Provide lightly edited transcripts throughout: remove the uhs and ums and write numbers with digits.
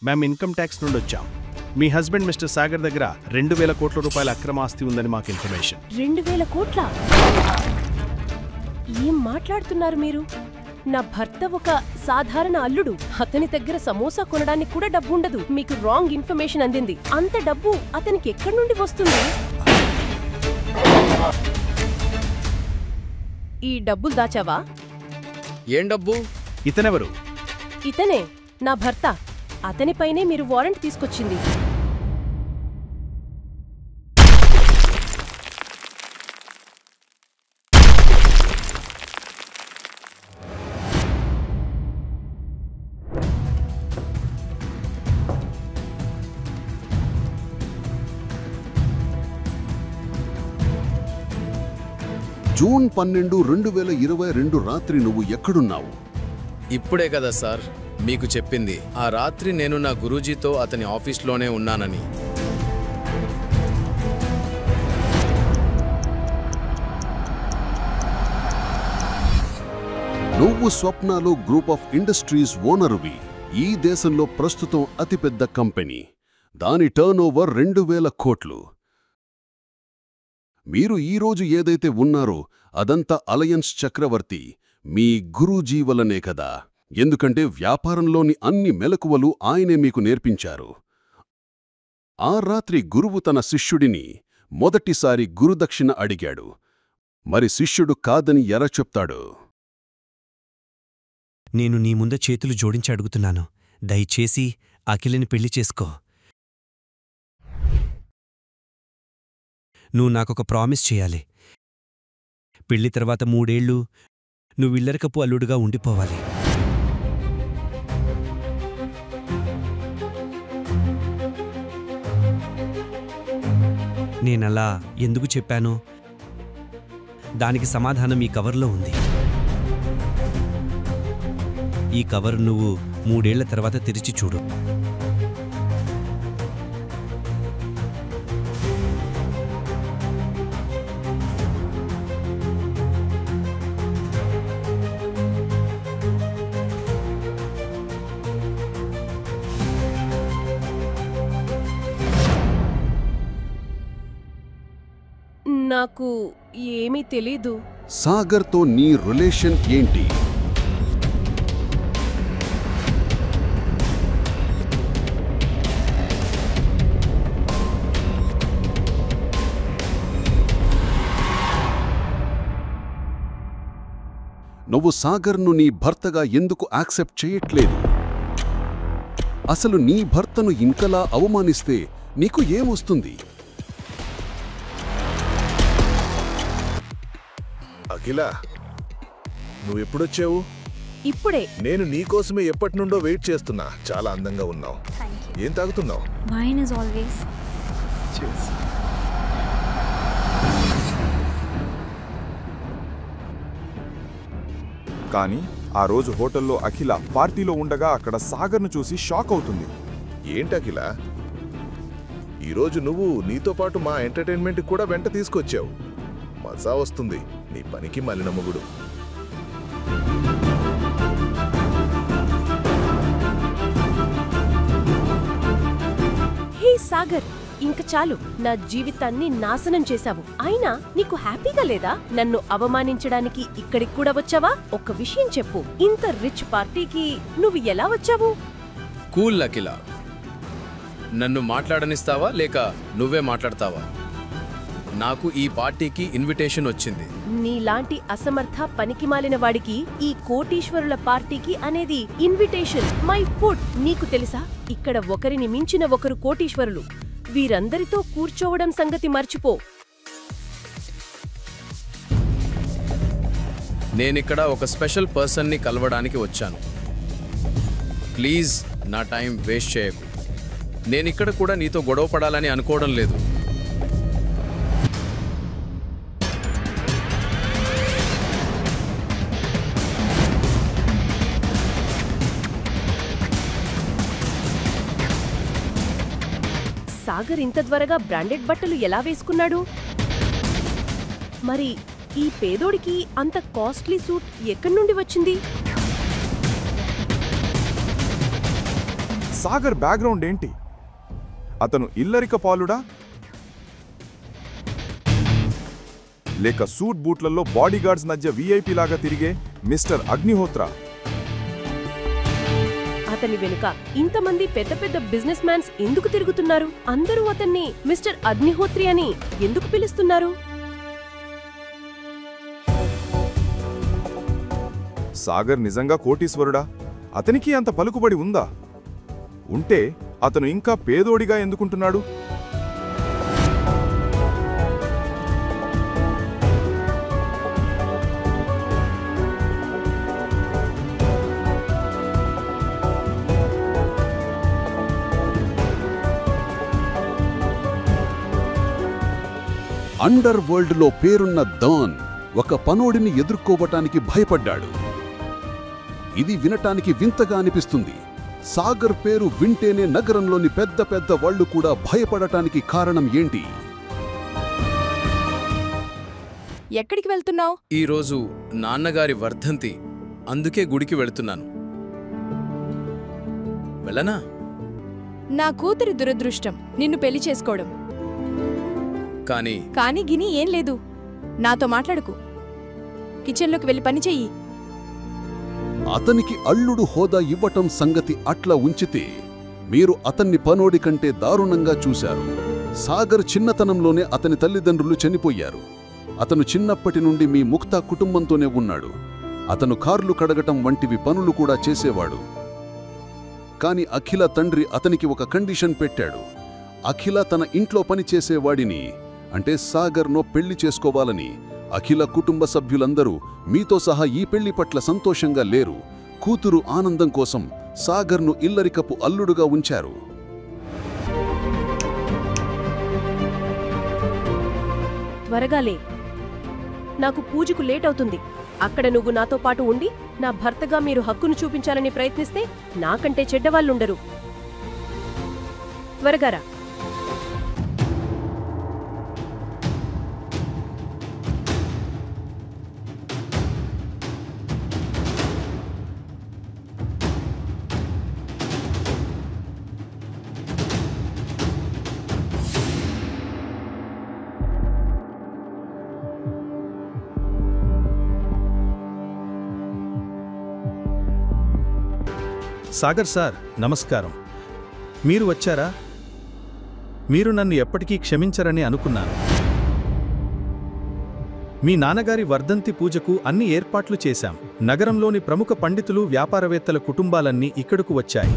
మేము income tax నుండి వచ్చాం. మీ హస్బెండ్ మిస్టర్ సాగర్ దగ్గర 2000 కోట్ల రూపాయల అక్రమ ఆస్తి ఉందని మాకు ఇన్ఫర్మేషన్. 2000 కోట్ల? ఏం మాట్లాడుతున్నారు మీరు? నా భర్త ఒక సాధారణ అల్లుడు. అతని దగ్గర సమోసా కొనడానికి కూడా డబ్బు ఉండదు. మీకు రాంగ్ ఇన్ఫర్మేషన్ అందింది. అంత డబ్బు అతనికి ఎక్కడి నుండి వస్తుంది? ఈ డబ్బులు దాచావా? ఏం డబ్బు? ఇతనెవరు? ఇతనే నా భర్త. అతనిపైనే మీరు వారెంట్ తీసుకొచ్చింది. జూన్ 12, 2022 రాత్రి నువ్వు ఎక్కడున్నావు? ఇప్పుడే కదా సార్ మీకు చెప్పింది. ఆ రాత్రి నేను నా గురూజీతో అతని ఆఫీస్లోనే ఉన్నానని. నువ్వు స్వప్నాలో గ్రూప్ ఆఫ్ ఇండస్ట్రీస్ ఓనరువి. ఈ దేశంలో ప్రస్తుతం అతిపెద్ద కంపెనీ. దాని టర్నోవర్ 2000 కోట్లు. మీరు ఈరోజు ఏదైతే ఉన్నారో అదంతా అలయన్స్ చక్రవర్తి మీ గురూజీ వల్లనే కదా. ఎందుకంటే వ్యాపారంలోని అన్ని మెలకువలు ఆయనే మీకు నేర్పించారు. ఆ రాత్రి గురువు తన శిష్యుడిని మొదటిసారి గురుదక్షిణ అడిగాడు. మరి శిష్యుడు కాదని ఎలా చెప్తాడు? నేను నీ ముంద చేతులు జోడించి అడుగుతున్నాను, దయచేసి అఖిలని పెళ్లి చేసుకో. నువ్వు నాకొక ప్రామిస్ చేయాలి. పెళ్లి తర్వాత 3 ఏళ్ళు నువ్విల్లరికపు అల్లుడుగా ఉండిపోవాలి. నేనలా ఎందుకు చెప్పానో దానికి సమాధానం ఈ కవర్లో ఉంది. ఈ కవర్ నువ్వు 3 ఏళ్ల తర్వాత తెరిచి చూడు. నాకు ఏమీ తెలీదు. సాగర్తో నీ రిలేషన్ ఏంటి? నువ్వు సాగర్ను నీ భర్తగా ఎందుకు యాక్సెప్ట్ చేయట్లేదు? అసలు నీ భర్తను ఇంకలా అవమానిస్తే నీకు ఏమొస్తుంది? అఖిల, నువ్వెప్పుడొచ్చావు? ఇప్పుడే. నేను నీకోసమే ఎప్పటి నుండో వెయిట్ చేస్తున్నా. చాలా అందంగా ఉన్నావు. ఏం తాగుతున్నావు? Wine is always. కానీ ఆ రోజు హోటల్లో అఖిల పార్టీలో ఉండగా అక్కడ సాగర్ను చూసి షాక్ అవుతుంది. ఏంటి అఖిల, ఈరోజు నువ్వు నీతో పాటు మా ఎంటర్టైన్మెంట్ కూడా వెంట తీసుకొచ్చావు. మజా వస్తుంది నీ పనికి మలిన మొగుడు. హే సాగర్, ఇంక చాలు. నా జీవితాన్ని నాశనం చేశావు. అయినా నీకు హ్యాపీగా లేదా? నన్ను అవమానించడానికి ఇక్కడికి కూడా వచ్చావా? ఒక విషయం చెప్పు, ఇంత రిచ్ పార్టీకి నువ్వు ఎలా వచ్చావు? కూల్ అఖిల, నన్ను మాట్లాడనిస్తావా లేక నువ్వే మాట్లాడతావా? నాకు ఈ పార్టీకి ఇన్విటేషన్ వచ్చింది. నీలాంటి అసమర్థ పనికిమాలిన వాడికి ఈ కోటీశ్వరుల పార్టీకి అనేది ఇన్విటేషన్. My food. నీకు తెలుసా, ఇక్కడ ఒకరిని మించిన ఒకరు కోటీశ్వరులు. వీరందరితో కూర్చోవడం సంగతి మర్చిపో. నేనిక్కడ ఒక స్పెషల్ పర్సన్ని కలవడానికి వచ్చాను. ప్లీజ్ నా టైం వేస్ట్ చేయకు. నేనిక్కడ కూడా నీతో గొడవ పడాలని అనుకోవడం లేదు. సాగర్ ఇంత త్వరగా బ్రాండెడ్ బట్టలు ఎలా వేసుకున్నాడు? మరి ఈ పేదోడికి అంత కాస్ట్లీ సూట్ ఎక్కడి నుండి వచ్చింది? సాగర్ బ్యాక్గ్రౌండ్ ఏంటి? అతను ఇల్లరిక పాలుడా లేక సూట్ బూట్లలో బాడీగార్డ్స్ మధ్య వీఐపీ లాగా తిరిగే మిస్టర్ అగ్నిహోత్ర? అతని వెనుక ఇంతమంది పెద్ద పెద్ద బిజినెస్ మ్యాన్స్ ఎందుకు తిరుగుతున్నారు? అందరూ అతన్ని మిస్టర్ అగ్నిహోత్రి అని ఎందుకు పిలుస్తున్నారు? సాగర్ నిజంగా కోటీశ్వరుడా? అతనికి అంత పలుకుబడి ఉందా? ఉంటే అతను ఇంకా పేదోడిగా ఎందుకుంటున్నాడు? అండర్ వరల్డ్లో పేరున్న డాన్ ఒక పనోడిని ఎదుర్కోవటానికి భయపడ్డాడు. ఇది వినటానికి వింతగా అనిపిస్తుంది. సాగర్ పేరు వింటేనే నగరంలోని పెద్ద పెద్ద వాళ్లు కూడా భయపడటానికి కారణం ఏంటి? ఎక్కడికి వెళ్తున్నావు? ఈరోజు నాన్నగారి వర్ధంతి, అందుకే గుడికి వెళుతున్నాను. వెళ్ళనా? నా కూతురి దురదృష్టం నిన్ను పెళ్లి చేసుకోవడం. కానీ గిని ఏం లేదు. నాతో మాట్లాడుకు. కిచెన్లోకి వెళ్ళి పని చెయ్యి. అతనికి అల్లుడు హోదా ఇవ్వటం సంగతి అట్లా ఉంచితే, మీరు అతన్ని పనోడి కంటే దారుణంగా చూశారు. సాగర్ చిన్నతనంలోనే అతని తల్లిదండ్రులు చనిపోయారు. అతను చిన్నప్పటి నుండి మీ ముక్తా కుటుంబంతోనే ఉన్నాడు. అతను కార్లు కడగటం వంటివి పనులు కూడా చేసేవాడు. కాని అఖిల తండ్రి అతనికి ఒక కండిషన్ పెట్టాడు. అఖిల తన ఇంట్లో పని చేసేవాడిని, అంటే సాగర్నో పెళ్లి చేసుకోవాలని. అఖిల కుటుంబ సభ్యులందరూ మీతో సహా ఈ పెళ్లి పట్ల సంతోషంగా లేరు. కూతురు ఆనందం కోసం సాగర్ను ఇల్లరికపు అల్లుడుగా ఉంచారు. త్వరగా లే, నాకు పూజకు లేట్ అవుతుంది. అక్కడ నువ్వు నాతో పాటు ఉండి నా భర్తగా మీరు హక్కును చూపించాలని ప్రయత్నిస్తే నాకంటే చెడ్డవాళ్ళుండరు. త్వరగా రా. సాగర్ సార్, నమస్కారం. మీరు వచ్చారా? మీరు నన్ను ఎప్పటికీ క్షమించరని అనుకున్నాను. మీ నాన్నగారి వర్ధంతి పూజకు అన్ని ఏర్పాట్లు చేశాం. నగరంలోని ప్రముఖ పండితులు, వ్యాపారవేత్తల కుటుంబాలన్నీ ఇక్కడకు వచ్చాయి.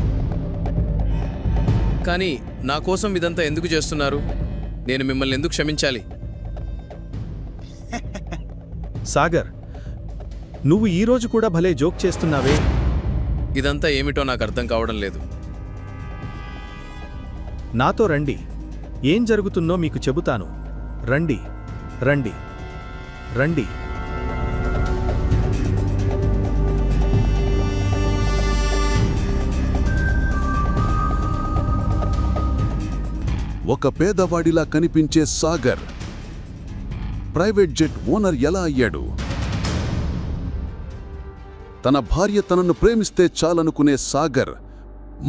కానీ నా కోసం ఇదంతా ఎందుకు చేస్తున్నారు? నేను మిమ్మల్ని ఎందుకు క్షమించాలి? సాగర్, నువ్వు ఈరోజు కూడా భలే జోక్ చేస్తున్నావే. ఇదంతా ఏమిటో నాకు అర్థం కావడం లేదు. నాతో రండి, ఏం జరుగుతుందో మీకు చెబుతాను. రండి రండి రండి. ఒక పేదవాడిలా కనిపించే సాగర్ ప్రైవేట్ జెట్ ఓనర్ ఎలా అయ్యాడు? తన భార్య తనను ప్రేమిస్తే చాలనుకునే సాగర్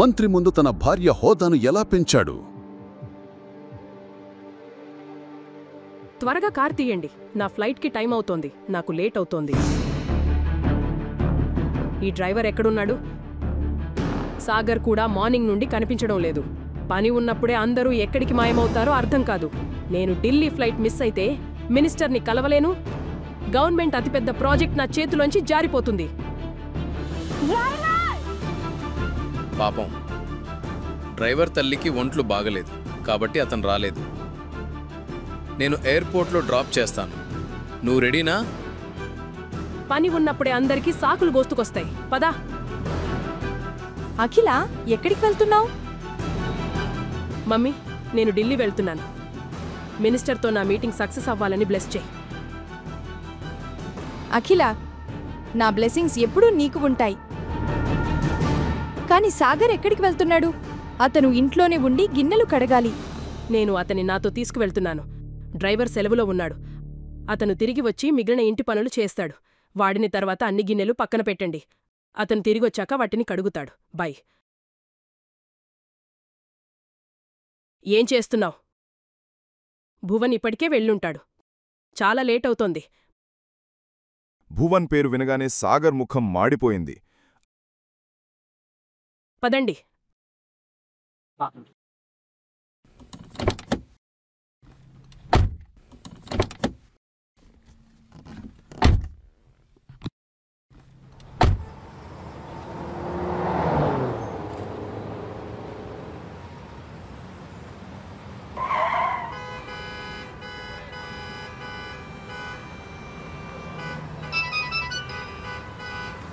మంత్రి ముందు తన భార్య హోదాను ఎలా పెంచాడు? త్వరగా కార్ తీయండి, నా ఫ్లైట్కి టైం అవుతోంది. నాకు లేట్ అవుతోంది. ఈ డ్రైవర్ ఎక్కడున్నాడు? సాగర్ కూడా మార్నింగ్ నుండి కనిపించడం లేదు. పని ఉన్నప్పుడే అందరూ ఎక్కడికి మాయమవుతారో అర్థం కాదు. నేను ఢిల్లీ ఫ్లైట్ మిస్ అయితే మినిస్టర్ని కలవలేను. గవర్నమెంట్ అతిపెద్ద ప్రాజెక్ట్ నా చేతిలోంచి జారిపోతుంది. పాపం, డ్రైవర్ తల్లికి ఒంట్లు బాగలేదు కాబట్టి అతను రాలేదు. నేను ఎయిర్పోర్ట్లో డ్రాప్ చేస్తాను. నువ్వు రెడీనా? పని ఉన్నప్పుడే అందరికీ సాకులు గోస్తుకొస్తాయి. పదా. అఖిల, ఎక్కడికి వెళ్తున్నావు? మమ్మీ, నేను ఢిల్లీ వెళ్తున్నాను. మినిస్టర్తో నా మీటింగ్ సక్సెస్ అవ్వాలని బ్లెస్ చేయి. అఖిల, నా బ్లెస్సింగ్స్ ఎప్పుడూ నీకు ఉంటాయి. కానీ సాగర్ ఎక్కడికి వెళ్తున్నాడు? అతను ఇంట్లోనే ఉండి గిన్నెలు కడగాలి. నేను అతని నాతో తీసుకువెళ్తున్నాను. డ్రైవర్ సెలవులో ఉన్నాడు. అతను తిరిగి వచ్చి మిగిలిన ఇంటి పనులు చేస్తాడు. వాడిని తర్వాత అన్ని గిన్నెలు పక్కన పెట్టండి. అతను తిరిగొచ్చాక వాటిని కడుగుతాడు. బై. ఏం చేస్తున్నావు? భువన్ ఇప్పటికే వెళ్ళుంటాడు. చాలా లేట్ అవుతోంది. భువన్ పేరు వినగానే సాగర్ ముఖం మాడిపోయింది. పదండి.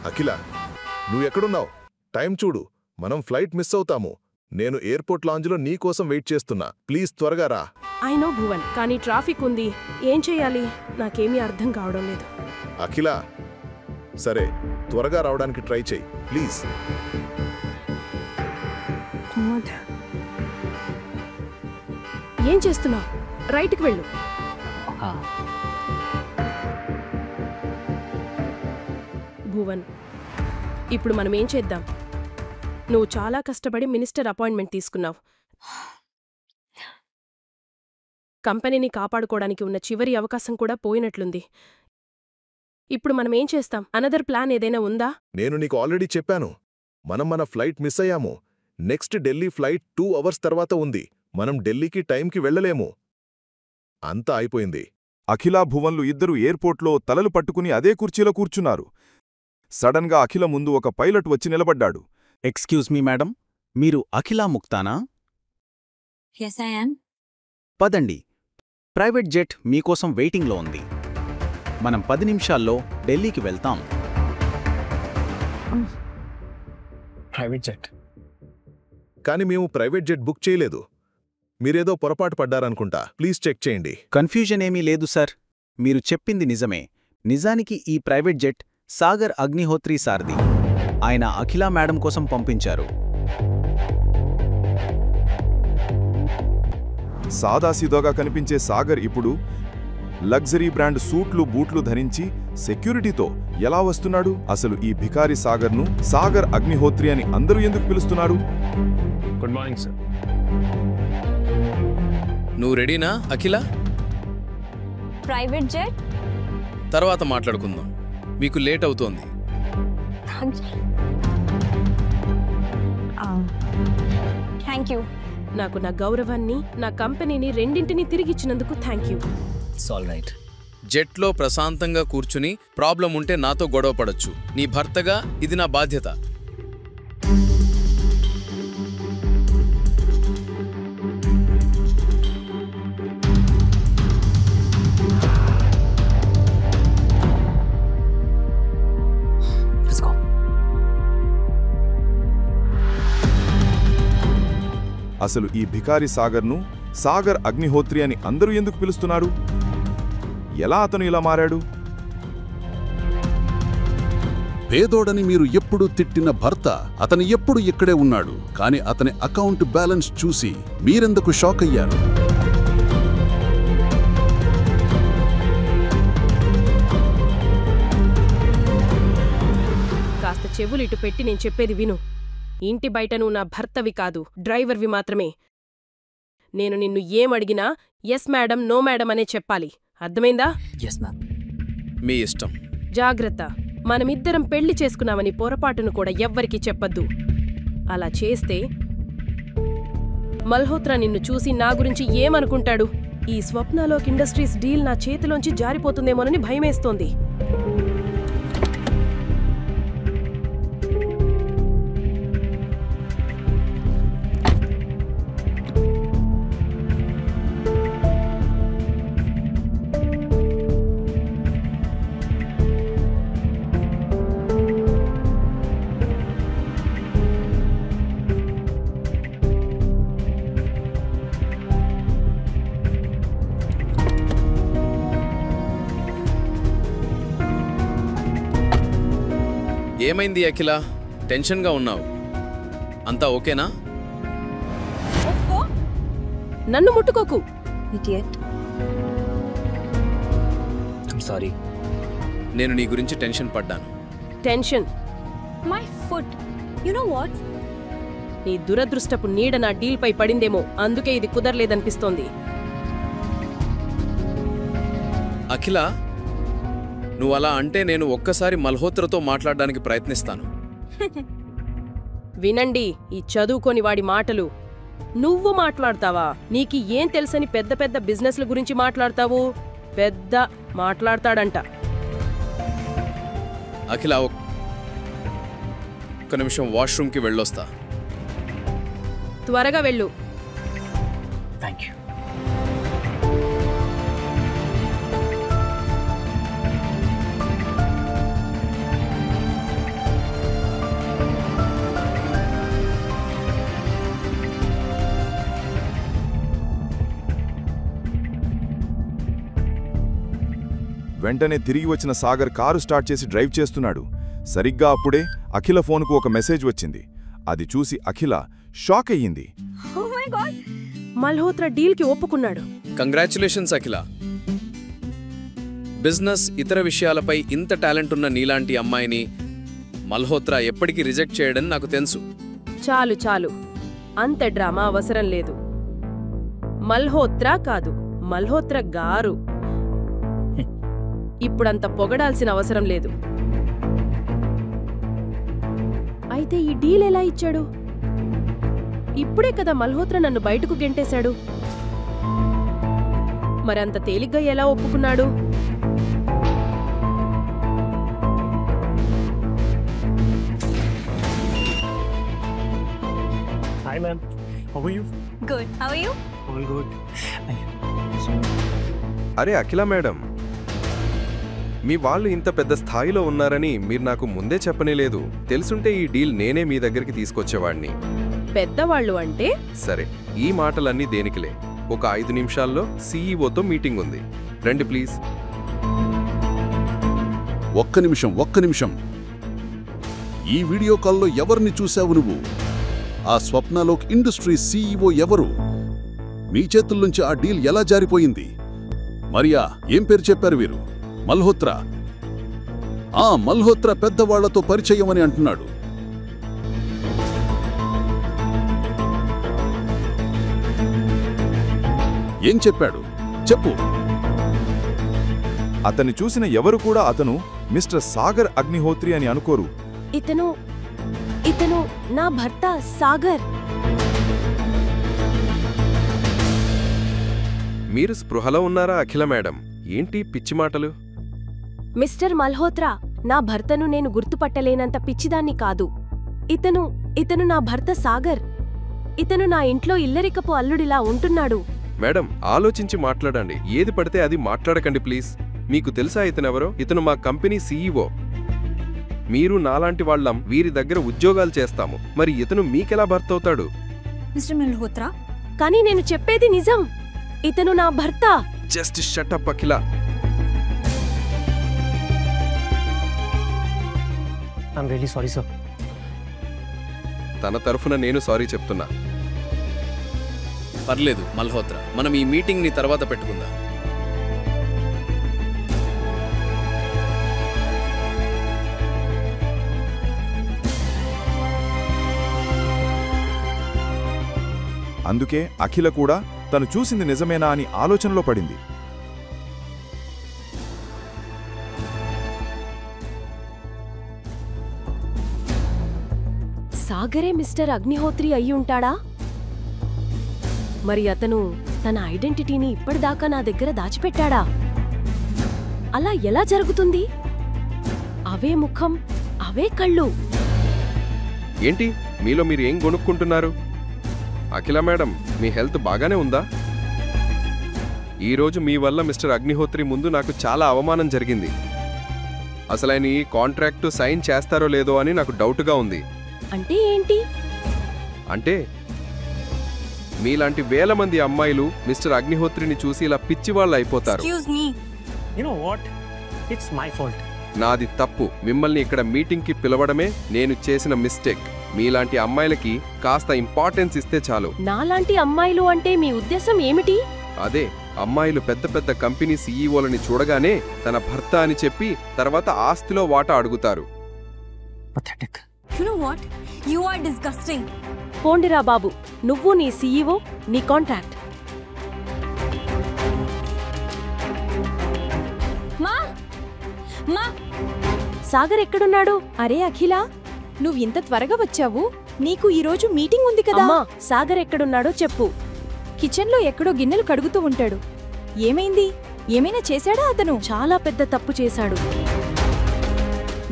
అఖిల, నువ్వెక్కడున్నావు? టైం చూడు, మనం ఫ్లైట్ మిస్ అవుతాము. నేను ఎయిర్పోర్ట్ లాంజ్లో నీకోసం వెయిట్ చేస్తున్నా. ప్లీజ్ త్వరగా రా. ఐ నో భువన్, కానీ ట్రాఫిక్ ఉంది. ఏం చెయ్యాలి? నాకేమీ అర్థం కావడం లేదు. అఖిల, సరే త్వరగా రావడానికి ట్రై చెయ్యి ప్లీజ్. ఏం చేస్తున్నావు? రైట్కి వెళ్ళు. భువన్, ఇప్పుడు మనం ఏం చేద్దాం? నువ్వు చాలా కష్టపడి మినిస్టర్ అపాయింట్మెంట్ తీసుకున్నావు. కంపెనీని కాపాడుకోవడానికి ఉన్న చివరి అవకాశం కూడా పోయినట్లుంది. ఇప్పుడు మనం ఏం చేస్తాం? అనదర్ ప్లాన్ ఏదైనా ఉందా? నేను నీకు ఆల్రెడీ చెప్పాను, మనం మన ఫ్లైట్ మిస్ అయ్యాము. నెక్స్ట్ ఢిల్లీ ఫ్లైట్ 2 అవర్స్ తర్వాత ఉంది. మనం ఢిల్లీకి టైంకి వెళ్ళలేము. అంతా అయిపోయింది. అఖిలా, భువన్లు ఇద్దరూ ఎయిర్పోర్ట్లో తలలు పట్టుకుని అదే కుర్చీలో కూర్చున్నారు. సడన్గా అఖిల ముందు ఒక పైలట్ వచ్చి నిలబడ్డాడు. ఎక్స్క్యూజ్ మీ మేడం, మీరు అఖిలా ముక్తానా? Yes, I am. పదండి, ప్రైవేట్ జెట్ మీకోసం వెయిటింగ్లో ఉంది. మనం 10 నిమిషాల్లో ఢిల్లీకి వెళ్తాం. Private jet? కానీ మేము ప్రైవేట్ జెట్ బుక్ చేయలేదు. మీరేదో పొరపాటు పడ్డారనుకుంటా. ప్లీజ్ చెక్ చేయండి. కన్ఫ్యూజన్ ఏమీ లేదు సార్, మీరు చెప్పింది నిజమే. నిజానికి ఈ ప్రైవేట్ జెట్ సాగర్ అగ్నిహోత్రి సార్ది. ఆయన అఖిలా మేడం కోసం పంపించారు. సాదాసీదాగా కనిపించే సాగర్ ఇప్పుడు లగ్జరీ బ్రాండ్ సూట్లు, బూట్లు ధరించి సెక్యూరిటీతో ఎలా వస్తున్నాడు? అసలు ఈ భికారి సాగర్ను సాగర్ అగ్నిహోత్రి అని అందరూ ఎందుకు పిలుస్తున్నారు? Good morning sir. నువ్వు రెడీనా అఖిల? Private jet? తర్వాత మాట్లాడుకుందాం. మీకు లేట్ అవుతోంది. Thank you. నాకు నా గౌరవాన్ని, నా కంపెనీని రెండింటినీ తిరిగిచ్చినందుకు thank you. It's all right. జెట్లో ప్రశాంతంగా కూర్చుని ప్రాబ్లం ఉంటే నాతో గొడవ పడొచ్చు. నీ భర్తగా ఇది నా బాధ్యత. అసలు ఈ భికారి సాగర్ను సాగర్ అగ్నిహోత్రి అని అందరూ ఎందుకు పిలుస్తున్నారు? ఎలా అతను ఇలా మారాడు? పేదోడని మీరు ఎప్పుడు తిట్టిన భర్త అతను ఎప్పుడు ఇక్కడే ఉన్నాడు. కాని అతని అకౌంట్ బ్యాలెన్స్ చూసి మీరెందుకు షాక్ అయ్యారు? కాస్త చెవులు ఇటు పెట్టి నేను చెప్పేది విను. ఇంటి బయట నువ్వు నా భర్తవి కాదు, డ్రైవర్వి మాత్రమే. నేను నిన్ను ఏమడిగినా ఎస్ మేడం, నో మేడం అనే చెప్పాలి. అర్థమైందా? Yes ma'am. మీ ఇష్టం. జాగ్రత్త, మనమిద్దరం పెళ్లి చేసుకున్నామని పొరపాటును కూడా ఎవ్వరికీ చెప్పొద్దు. అలా చేస్తే మల్హోత్రా నిన్ను చూసి నా గురించి ఏమనుకుంటాడు? ఈ స్వప్నలోక్ ఇండస్ట్రీస్ డీల్ నా చేతిలోంచి జారిపోతుందేమోనని భయమేస్తోంది. ఏమైంది అఖిల? టెన్షన్గా ఉన్నావు. అంతా ఓకేనా? నన్ను ముట్టుకోకు. Idiot. I'm sorry. నేను నీ గురించి టెన్షన్ పడ్డాను. Tension? My foot. You know what? నీ దురదృష్టపు నీడ నా డీల్పై పడిందేమో, అందుకే ఇది కుదరలేదనిపిస్తోంది. అఖిల, నువ్వు అలా అంటే నేను ఒక్కసారి మల్హోత్రతో మాట్లాడడానికి ప్రయత్నిస్తాను. వినండి ఈ చదువుకోని వాడి మాటలు. నువ్వు మాట్లాడతావా? నీకు ఏం తెలుసని పెద్ద పెద్ద బిజినెస్ల గురించి మాట్లాడతావు? పెద్ద మాట్లాడతాడంట. అఖిల, ఒక్క నిమిషం వాష్రూమ్కి వెళ్ళొస్తా. త్వరగా వెళ్ళు. Thank you. వెంటనే తిరిగి వచ్చిన సాగర్ కారు స్టార్ట్ చేసి డ్రైవ్ చేస్తున్నాడు. సరిగ్గా అప్పుడే అఖిల ఫోన్కు ఒక మెసేజ్ వచ్చింది. అది చూసి అఖిల షాక్ అయ్యింది. మల్హోత్రా డీల్కి ఒప్పుకున్నాడు. కంగ్రాచ్యులేషన్స్ అఖిల. బిజినెస్, ఇతర విషయాలపై ఇంత టాలెంట్ ఉన్న నీలాంటి అమ్మాయిని మల్హోత్రా ఎప్పటికీ రిజెక్ట్ చేయడని నాకు తెలుసు. చాలు చాలు, అంత డ్రామా అవసరం లేదు. మల్హోత్రా కాదు, మల్హోత్రా గారు. ఇప్పుడంత పొగడాల్సిన అవసరం లేదు. అయితే ఈ డీల్ ఎలా ఇచ్చాడు? ఇప్పుడే కదా మల్హోత్రా నన్ను బయటకు గెంటేశాడు. మరంత తేలిగ్గా ఎలా ఒప్పుకున్నాడు? Hi, ma'am. How are you? Good. How are you? All good. అరే అఖిల మేడం, మీ వాళ్ళు ఇంత పెద్ద స్థాయిలో ఉన్నారని మీరు నాకు ముందే చెప్పనేలేదు. తెలుసుంటే ఈ డీల్ నేనే మీ దగ్గరికి తీసుకొచ్చేవాడిని. పెద్దవాళ్ళు అంటే? సరే, ఈ మాటలన్నీ దేనికిలే. ఒక 5 నిమిషాల్లో సీఈఓతో మీటింగ్ ఉంది. రండి ప్లీజ్. ఒక్క నిమిషం. ఈ వీడియో కాల్లో ఎవరిని చూశావు నువ్వు? ఆ స్వప్నలోక్ ఇండస్ట్రీ సీఈఓ ఎవరు? మీ చేతుల్నుంచి ఆ డీల్ ఎలా జారిపోయింది? మరియా, ఏం పేరు చెప్పారు వీరు? మల్హోత్రా. మల్హోత్రా పెద్దవాళ్లతో పరిచయం అని అంటున్నాడు. ఏం చెప్పాడు? చెప్పు. అతన్ని చూసిన ఎవరు కూడా అతను మిస్టర్ సాగర్ అగ్నిహోత్రి అని అనుకోరు. ఇతను నా భర్త సాగర్. మీరు స్పృహలో ఉన్నారా అఖిల మేడం? ఏంటి పిచ్చి మాటలు? మిస్టర్ మల్హోత్రా, నా భర్తను నేను గుర్తుపట్టలేనంత పిచ్చిదాన్ని కాదు. ఇతను నా భర్త సాగర్. ఇతను నా ఇంట్లో ఇల్లరికపు అల్లుడిలా ఉంటున్నాడు. మేడం, ఆలోచించి మాట్లాడండి. ఏది పడితే అది మాట్లాడకండి ప్లీజ్. మీకు తెలుసా ఇతనెవరో? ఇతను మా కంపెనీ సీఈఓ. మీరు నాలాంటి వాళ్ళం వీరి దగ్గర ఉద్యోగాలు చేస్తాము. మరి ఇతను మీకెలా భర్త అవుతాడు? మిస్టర్ మల్హోత్రా, కానీ నేను చెప్పేది నిజం. ఇతను నా భర్త. Just shut up Akhila. I'm really sorry, sir. తన తరఫున నేను సారీ చెప్తున్నా. పర్లేదు మల్హోత్రా, మనం ఈ మీటింగ్ని తర్వాత పెట్టుకుందాం. అందుకే అఖిల కూడా తను చూసింది నిజమేనా అని ఆలోచనలో పడింది. సాగరే మిస్టర్ అగ్నిహోత్రి అయ్యుంటాడా? మరి అతను తన ఐడెంటిటీని ఇప్పటిదాకా నా దగ్గర దాచిపెట్టాడా? అలా ఎలా జరుగుతుంది? అవే ముఖం, అవే కళ్ళు. ఏంటి మీలో మీరు ఏం కొనుక్కుంటున్నారు? అఖిల మేడం, మీ హెల్త్ బాగానే ఉందా? ఈరోజు మీ వల్ల మిస్టర్ అగ్నిహోత్రి ముందు నాకు చాలా అవమానం జరిగింది. అసలు ఆయన ఈ కాంట్రాక్టు సైన్ చేస్తారో లేదో అని నాకు డౌట్గా ఉంది. అంటే ఏంటి? అంటే మీలాంటి వేల మంది అమ్మాయిలు మిస్టర్ అగ్నిహోత్రిని చూసి ఇలా పిచ్చివాళ్ళు అయిపోతారు. You know what? It's my fault. నాది తప్పు. మిమ్మల్ని ఇక్కడ మీటింగ్కి పిలవడమే నేను చేసిన మిస్టేక్. మీలాంటి అమ్మాయిలకి కాస్త ఇంపార్టెన్స్ ఇస్తే చాలు. నాలాంటి అమ్మాయిలు అంటే మీ ఉద్దేశం ఏమిటి? అదే, అమ్మాయిలు పెద్ద పెద్ద కంపెనీ సీఈఓలని చూడగానే తన భర్త అని చెప్పి తర్వాత ఆస్తిలో వాటా అడుగుతారు. Pathetic. You know what? You are disgusting. పోండిరా బాబు, నువ్వు నీ సీఈఓ, నీ కాంట్రాక్ట్. మా మా సాగర్ ఎక్కడున్నాడు? అరే అఖిల, నువ్వు ఇంత త్వరగా వచ్చావు. నీకు ఈరోజు మీటింగ్ ఉంది కదా. అమ్మా, సాగర్ ఎక్కడున్నాడో చెప్పు. కిచెన్లో ఎక్కడో గిన్నెలు కడుగుతూ ఉంటాడు. ఏమైంది? ఏమైనా చేశాడా అతను? చాలా పెద్ద తప్పు చేశాడు.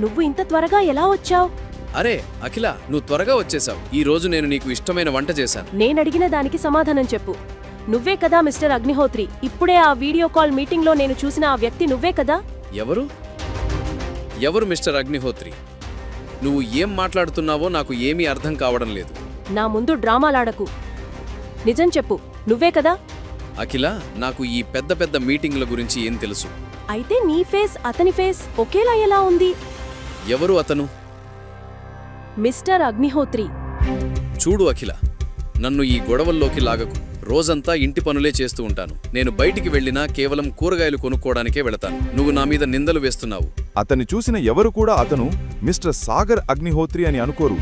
నువ్వు ఇంత త్వరగా ఎలా వచ్చావు? అరే అఖిల, నువ్వు త్వరగా వచ్చేసావు. ఈ రోజు నేను నీకు ఇష్టమైన వంట చేశాను. నేనడిగిన దానికి సమాధానం చెప్పు. నువ్వే కదా మిస్టర్ అగ్నిహోత్రి? ఇప్పుడే ఆ వీడియో కాల్ మీటింగ్లో నేను చూసిన ఆ వ్యక్తి నువ్వే కదా? ఎవరు ఎవరు మిస్టర్ అగ్నిహోత్రి? నువ్వు ఏం మాట్లాడుతున్నావో నాకు ఏమీ అర్థం కావడం లేదు. నా ముందు డ్రామాలాడకు. నిజం చెప్పు, నువ్వే కదా? అఖిల, నాకు ఈ పెద్ద పెద్ద మీటింగుల గురించి ఏం తెలుసు? అయితే నీ ఫేస్ అతని ఫేస్ ఒకేలా ఎలా ఉంది? ఎవరు అతను? మిస్టర్ అగ్నిహోత్రి. చూడు అఖిల, నన్ను ఈ గొడవల్లోకి లాగకు. రోజంతా ఇంటి పనులే చేస్తూ ఉంటాను. నేను బయటికి వెళ్ళినా కేవలం కూరగాయలు కొనుక్కోవడానికే వెళతాను. నువ్వు నా మీద నిందలు వేస్తున్నావు. అతన్ని చూసిన ఎవరు కూడా అతను మిస్టర్ సాగర్ అగ్నిహోత్రి అని అనుకోరు.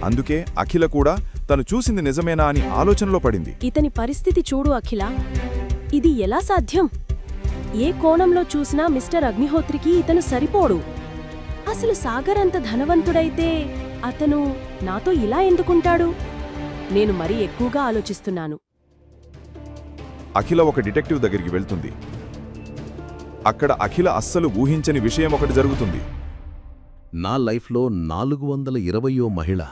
అందుకే అఖిల కూడా తను చూసింది నిజమేనా అని ఆలోచనలో పడింది. ఇతని పరిస్థితి చూడు అఖిల. ఇది ఎలా సాధ్యం? ఏ కోణంలో చూసినా మిస్టర్ అగ్నిహోత్రికి ఇతను సరిపోడు. అసలు సాగర్ అంత ధనవంతుడైతే అతను నాతో ఇలా ఎందుకుంటాడు? నేను మరీ ఎక్కువగా ఆలోచిస్తున్నాను. అఖిల ఒక డిటెక్టివ్ దగ్గరికి వెళ్తుంది. అక్కడ అఖిల అస్సలు ఊహించని విషయం ఒకటి జరుగుతుంది. నా లైఫ్లో 420వ మహిళ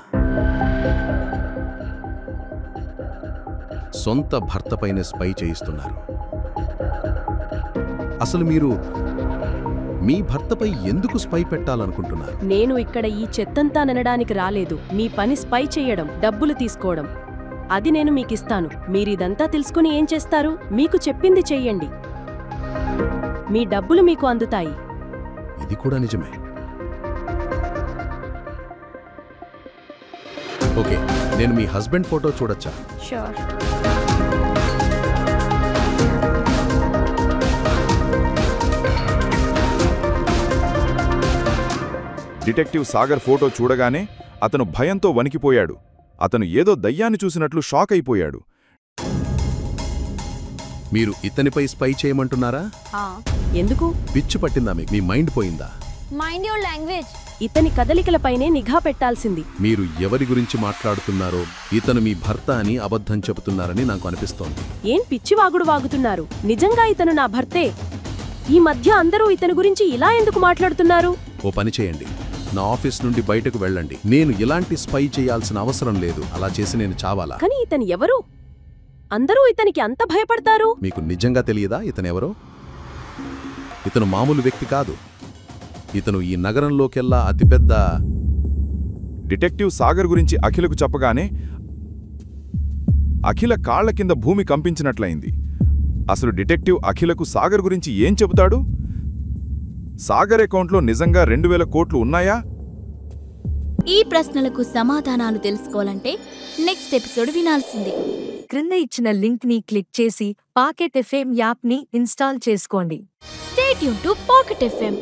సొంత భర్తపైన స్పై చేయిస్తున్నారు. అసలు మీరు మీ భర్తపై ఎందుకు స్పై పెట్టాలనుకుంటున్నారు? నేను ఇక్కడ ఈ చెత్తంతా ననడానికి రాలేదు. మీ పని స్పై చెయ్యడం, డబ్బులు తీసుకోవడం. అది నేను మీకిస్తాను. మీరిదంతా తెలుసుకుని ఏం చేస్తారు? మీకు చెప్పింది చెయ్యండి. మీ డబ్బులు మీకు అందుతాయి. ఇది కూడా నిజమే. ఓకే, నేను మీ హస్బెండ్ ఫోటో చూడొచ్చా? షూర్. డిటెక్టివ్ సాగర్ ఫోటో చూడగానే అతను భయంతో వణికిపోయాడు. అతను ఏదో దయ్యాన్ని చూసినట్లు షాక్ అయిపోయాడు. మీరు ఇతనిపై స్పై చేయమంటున్నారా? ఎందుకు? పిచ్చి పట్టిందా మీకు? మీ మైండ్ పోయిందా? Mind your language. ఇతని కదలికలపైనే నిఘా పెట్టాల్సింది. మీరు ఎవరి గురించి మాట్లాడుతున్నారో ఇతను మీ భర్త అని అబద్ధం చెబుతున్నారని నాకు అనిపిస్తోంది. ఏం పిచ్చివాగుడు వాగుతున్నారు? నిజంగా ఇతను నా భర్తే. ఈ మధ్య అందరూ ఇతని గురించి ఇలా ఎందుకు మాట్లాడుతున్నారు? ఓ పని చేయండి, నా ఆఫీస్ నుండి బయటకు వెళ్ళండి. నేను ఇలాంటి స్పై చేయాల్సిన అవసరం లేదు. అలా చేసి నేను చావాలా? కానీ ఇతను ఎవరు? అందరూ ఇతనికి అంత భయపడతారు. మీకు నిజంగా తెలియదా ఇతనెవరో? ఇతను మామూలు వ్యక్తి కాదు. ఇతను ఈ నగరంలోకెల్లా అతిపెద్ద. డిటెక్టివ్ సాగర్ గురించి అఖిలకు చెప్పగానే అఖిల కాళ్ల కింద భూమి కంపించినట్లయింది. అసలు డిటెక్టివ్ అఖిలకు సాగర్ గురించి ఏం చెబుతాడు? సాగర్ అకౌంట్లో నిజంగా 2000 కోట్లు ఉన్నాయా? ఈ ప్రశ్నలకు సమాధానాలు తెలుసుకోవాలంటే నెక్స్ట్ ఎపిసోడ్ వినాల్సిందే. క్రింద ఇచ్చిన లింక్ ని క్లిక్ చేసి పాకెట్ ఎఫ్ఎం యాప్ ని ఇన్స్టాల్ చేసుకోండి. Stay tune to pocket FM.